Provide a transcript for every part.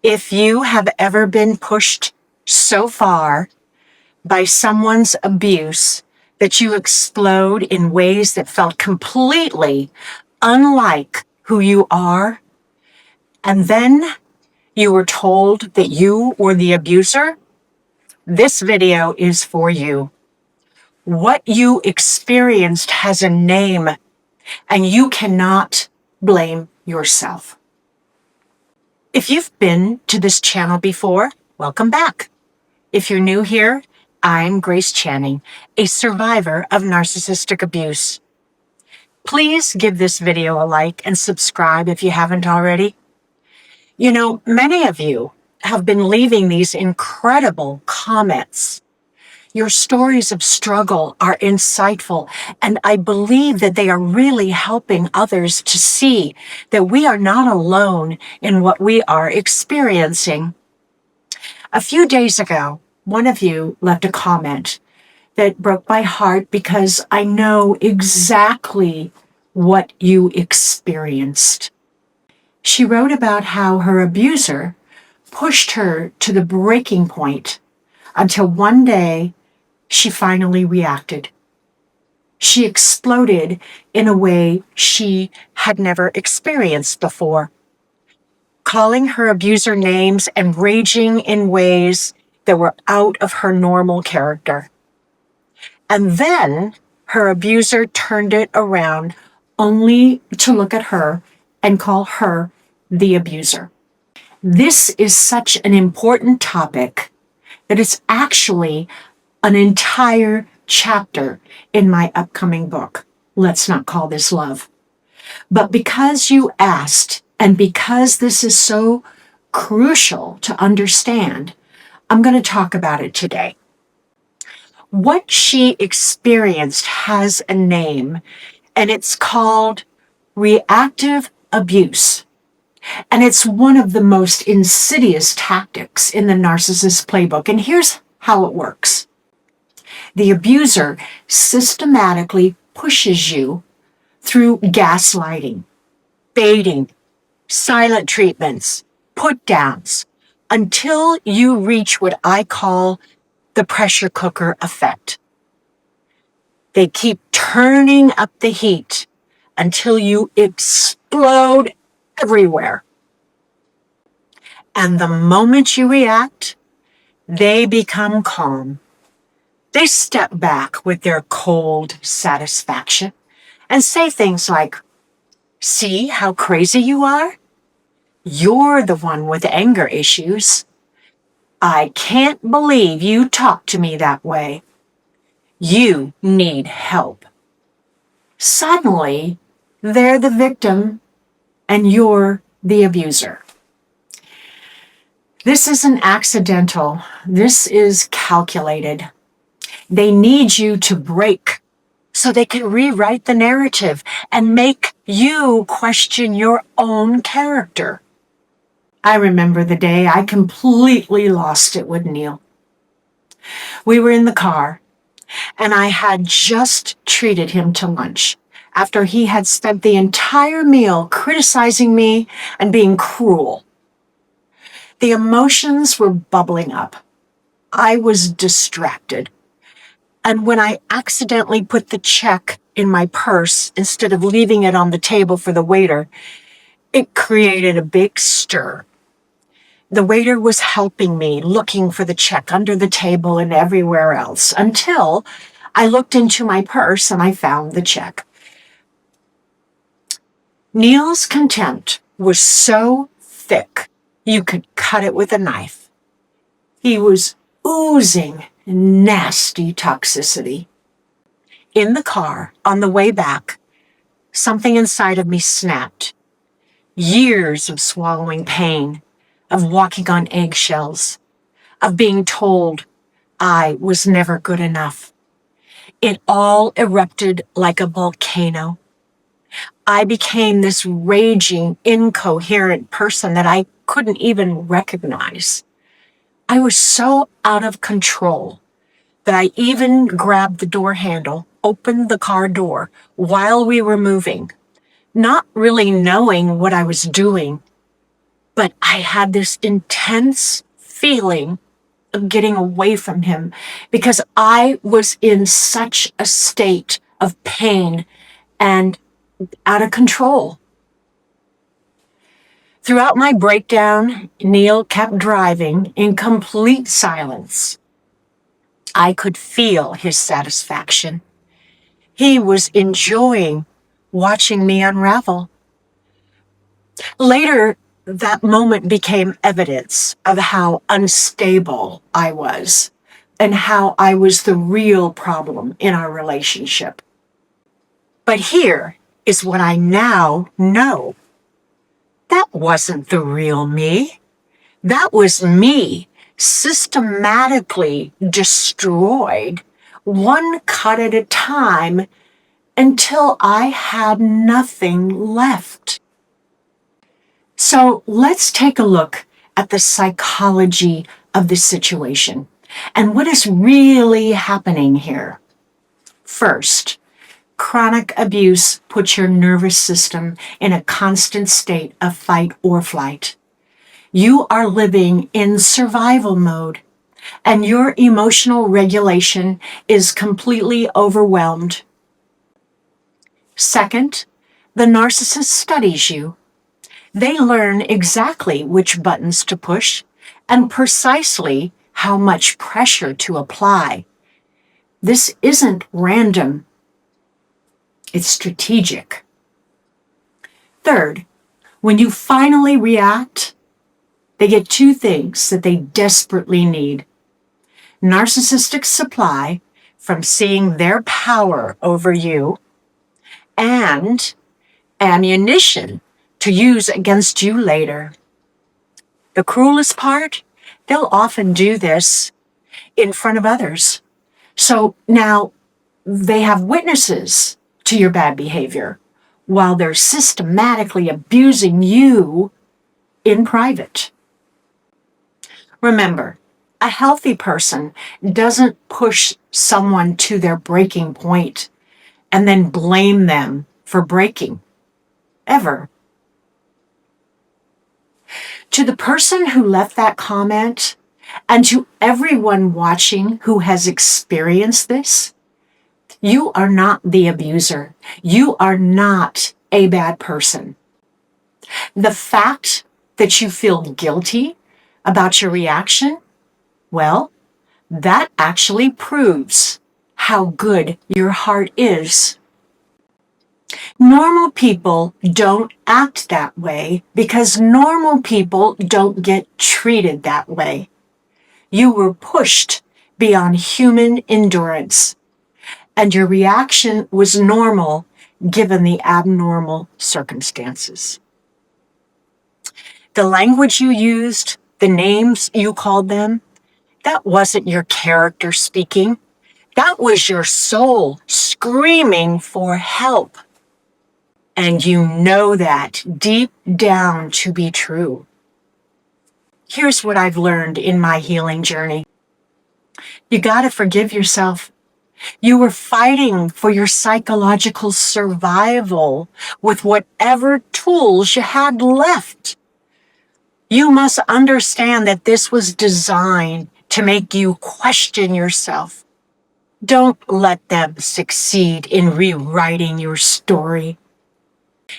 If you have ever been pushed so far by someone's abuse that you explode in ways that felt completely unlike who you are, and then you were told that you were the abuser, this video is for you. What you experienced has a name, and you cannot blame yourself. If you've been to this channel before, welcome back. If you're new here, I'm Grace Channing, a survivor of narcissistic abuse. Please give this video a like and subscribe if you haven't already. You know, many of you have been leaving these incredible comments. Your stories of struggle are insightful, and I believe that they are really helping others to see that we are not alone in what we are experiencing. A few days ago, one of you left a comment that broke my heart because I know exactly what you experienced. She wrote about how her abuser pushed her to the breaking point until one day she finally reacted. She exploded in a way she had never experienced before, calling her abuser names and raging in ways that were out of her normal character. And then her abuser turned it around only to look at her and call her the abuser. This is such an important topic that it's actually an entire chapter in my upcoming book, Let's Not Call This Love. But because you asked, and because this is so crucial to understand, I'm going to talk about it today. What she experienced has a name, and it's called reactive abuse. And it's one of the most insidious tactics in the narcissist playbook. And here's how it works. The abuser systematically pushes you through gaslighting, baiting, silent treatments, put downs, until you reach what I call the pressure cooker effect. They keep turning up the heat until you explode everywhere. And the moment you react, they become calm. They step back with their cold satisfaction and say things like, "See how crazy you are? You're the one with anger issues. I can't believe you talk to me that way. You need help." Suddenly, they're the victim and you're the abuser. This isn't accidental. This is calculated. They need you to break so they can rewrite the narrative and make you question your own character. I remember the day I completely lost it with Neil. We were in the car, and I had just treated him to lunch after he had spent the entire meal criticizing me and being cruel. The emotions were bubbling up. I was distracted. And when I accidentally put the check in my purse instead of leaving it on the table for the waiter, it created a big stir. The waiter was helping me, looking for the check under the table and everywhere else, until I looked into my purse and I found the check. Neil's contempt was so thick, you could cut it with a knife. He was oozing nasty toxicity. In the car, on the way back, something inside of me snapped. Years of swallowing pain, of walking on eggshells, of being told I was never good enough. It all erupted like a volcano. I became this raging, incoherent person that I couldn't even recognize. I was so out of control that I even grabbed the door handle, opened the car door while we were moving, not really knowing what I was doing, But I had this intense feeling of getting away from him because I was in such a state of pain and out of control. Throughout my breakdown, Neil kept driving in complete silence. I could feel his satisfaction. He was enjoying watching me unravel. Later, that moment became evidence of how unstable I was and how I was the real problem in our relationship. But here is what I now know. That wasn't the real me. That was me systematically destroyed, one cut at a time, until I had nothing left. So let's take a look at the psychology of this situation and what is really happening here. First, chronic abuse puts your nervous system in a constant state of fight or flight. You are living in survival mode, and your emotional regulation is completely overwhelmed. Second, the narcissist studies you. They learn exactly which buttons to push and precisely how much pressure to apply. This isn't random. It's strategic. Third, when you finally react, they get two things that they desperately need: narcissistic supply from seeing their power over you, and ammunition to use against you later. The cruelest part, they'll often do this in front of others. So now they have witnesses to your bad behavior while they're systematically abusing you in private. Remember, a healthy person doesn't push someone to their breaking point and then blame them for breaking, ever. To the person who left that comment, and to everyone watching who has experienced this, you are not the abuser. You are not a bad person. The fact that you feel guilty about your reaction, well, that actually proves how good your heart is. Normal people don't act that way because normal people don't get treated that way. You were pushed beyond human endurance, and your reaction was normal given the abnormal circumstances. The language you used, the names you called them, that wasn't your character speaking. That was your soul screaming for help. And you know that deep down to be true. Here's what I've learned in my healing journey. You got to forgive yourself. You were fighting for your psychological survival with whatever tools you had left. You must understand that this was designed to make you question yourself. Don't let them succeed in rewriting your story.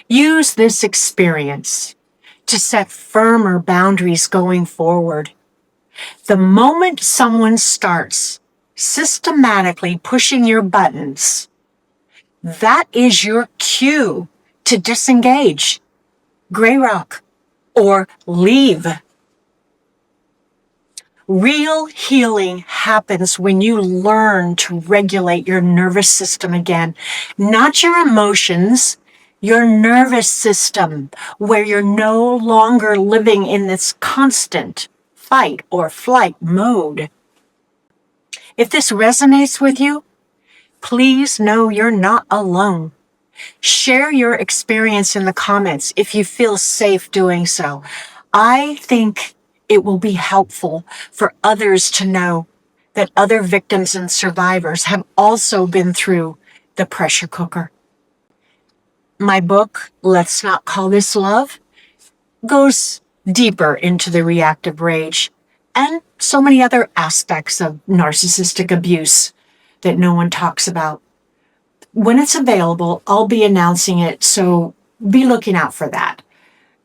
Use this experience to set firmer boundaries going forward. The moment someone starts systematically pushing your buttons, that is your cue to disengage, gray rock, or leave. Real healing happens when you learn to regulate your nervous system again, not your emotions, your nervous system, where you're no longer living in this constant fight or flight mode. If this resonates with you, please know you're not alone. Share your experience in the comments if you feel safe doing so. I think it will be helpful for others to know that other victims and survivors have also been through the pressure cooker. My book, Let's Not Call This Love, goes deeper into the reactive rage and so many other aspects of narcissistic abuse that no one talks about. When it's available, I'll be announcing it, so be looking out for that.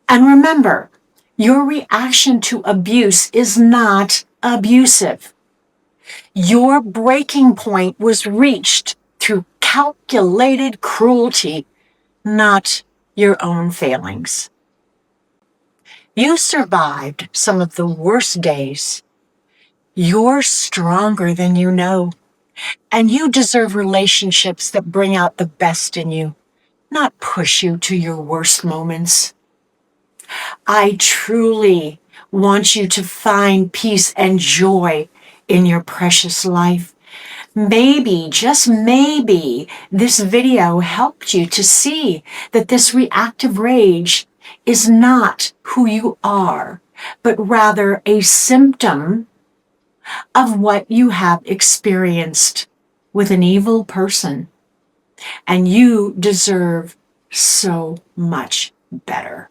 And remember, your reaction to abuse is not abusive. Your breaking point was reached through calculated cruelty, not your own failings. You survived some of the worst days. You're stronger than you know, and you deserve relationships that bring out the best in you, not push you to your worst moments. I truly want you to find peace and joy in your precious life. Maybe, just maybe, this video helped you to see that this reactive rage is not who you are, but rather a symptom of what you have experienced with an evil person. And you deserve so much better.